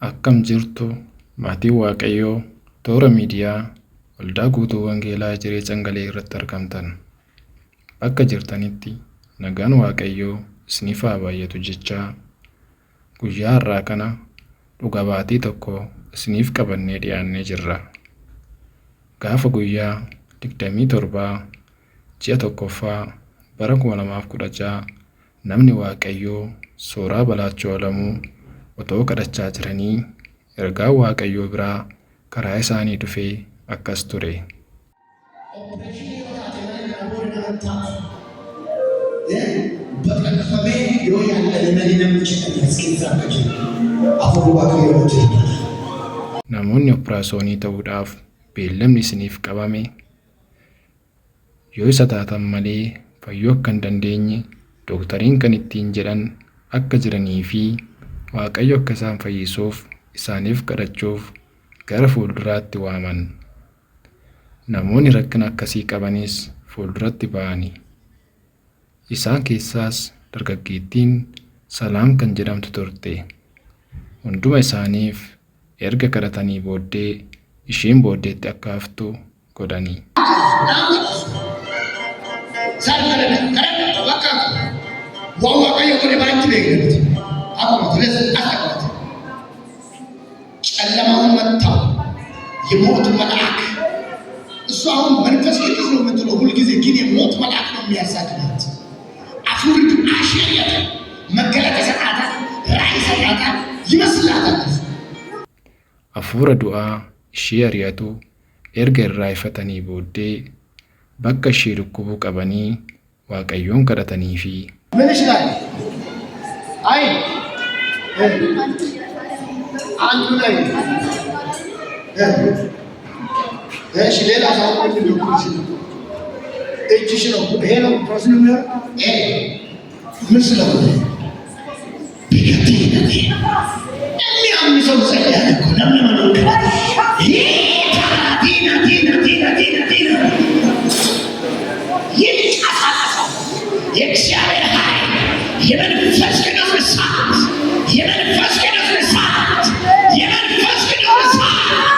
Akkam jirtu maatii Waaqayyoo toora miidiyaa waldaa guutuu wangeelaa Jiree Cangalee irratti argamtan. Bakka jirtanitti nagaan Waaqayyoo isiniif haa baay'atu jechaa guyyaa har'aa kana dhuga baatii tokko isiniif qabannee dhiyaannee jirra. Gaafa guyyaa 27 ji'a tokkoffaa bara 2016 namni Waaqayyoo Sooraa Balaachoo Alamuu otoo kadhachaa jiranii ergaa Waaqayyoo biraa karaa isaanii dhufee akkas ture. Namoonni operaasyoonii ta'uudhaaf beellamni isiniif qabame yoo isa taatan malee fayyuu akka hin dandeenye dooktariin kan ittiin jedhan akka jiranii fi Waaqayyo akka isaan fayyisuuf isaaniif kadhachuuf gara fuulduraatti waaman. Namoonni rakkina akkasii qabanis fuulduratti ba'ani. Isaan keessaas dargaggeettiin Salaam kan jedhamtu turte. Hunduma isaaniif erga kadhatanii booddee isheen booddeetti akka haftu godhani. ጨለማውን መታው የሞት መልአክ እሱ አሁን መንፈስ ቅዱስ ነው የምትለው ሁልጊዜ ግን የሞት መልአክ ነው የሚያሳድዳት። አፉርድ አሸሪያት መገለጥ ሰዓታት ራእይ ሰዓታት ይመስላታል። Hafuura du'aa ishee ari'atu erga irraa ifatanii booddee bakka ishee dhukkubuu qabanii Waaqayyoon kadhatanii fi ምን ይችላል አይ አንዱ ላይ እሺ ሌላ ሰው ምንድነው እጅሽ ነው ይሄ ነው ፕሮሰስ ነው ምን ስለሆነ የሚያምሰው ሰላም እኮ ለምን የእግዚአብሔር ኃይል የመንፈስ ቅዱስ እሳት የመንፈስ ቅዱስ እሳት የመንፈስ ቅዱስ እሳት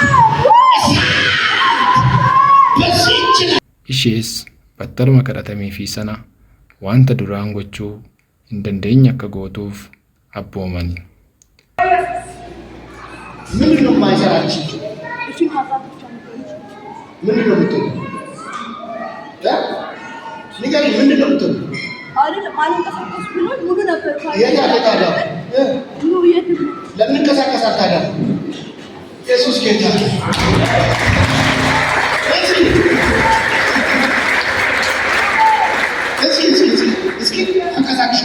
ishees battaluma kadhatamee fi sana wanta duraan gochuu hin dandeenye akka gootuuf abboomani. ምንድን ነው የማይሰራችሁ? ምንድን ነው የምትሉ? ንገሪኝ፣ ምንድን ነው የምትሉ? የት አለ ታዲያ? ለምን እንቀሳቀሳል ታዲያ? ኢየሱስ ጌታ። እስኪ አንቀሳቅሽ።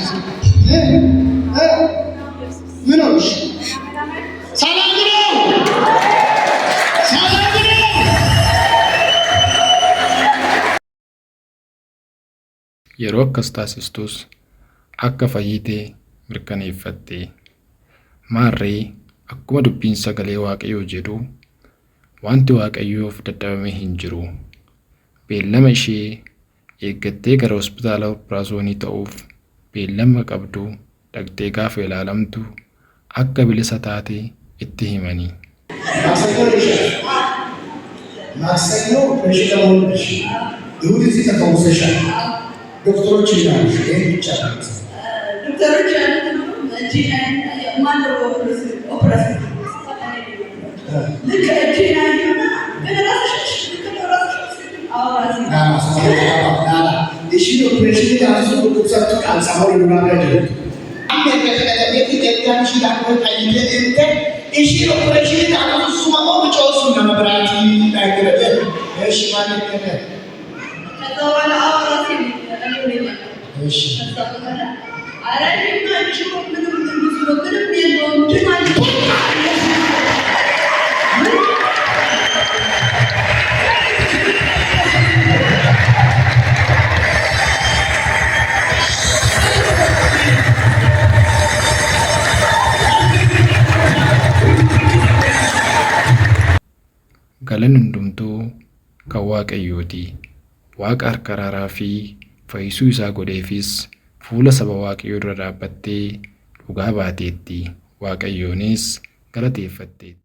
ምን ሆንሽ? ሰላም ነው፣ ሰላም ነው። Yeroo akkas taasistus akka fayyitee mirkaneeffatte. Maarree akkuma dubbiin sagalee Waaqayyoo jedhu wanti Waaqayyoof dadhabame hin jiru. Beellama ishee eeggattee gara hospitaala operaasyoonii ta'uuf beellama qabdu dhaqxee gaafa ilaalamtu akka bilisa taate itti himani. ማክሰኞ ኦፕሬሽን ለመሆንሽ እሑድ እዚህ ተፈውሰሻል። ዶክተሮች ይላሉ ይሄን ብቻ ነው። ዶክተሮች ያሉት ነው እጄ ላይ ማለው ኦፕሬሽን ልክ እጄ ላይ ነው ግን ራስሽ አዋዚ እሺ ኦፕሬሽን ያዙ ዶክተር ካልሳው ይናገር እሺ ኦፕሬሽን ያዙ ሱማሞ ብቻውስ ነው መብራት ይናገር እሺ ማለት ነው ከዛዋላ አዋራሲ እሺ አራዲና እሺ ምንም ምንም የለውም ድማል Galan hundumtuu kan Waaqayyooti. Waaqa harka araaraa fi fayyisuu isaa godheefis fuula saba Waaqayyoo dura dhaabbattee dhugaa baateetti. Waaqayyoonis galateeffatte.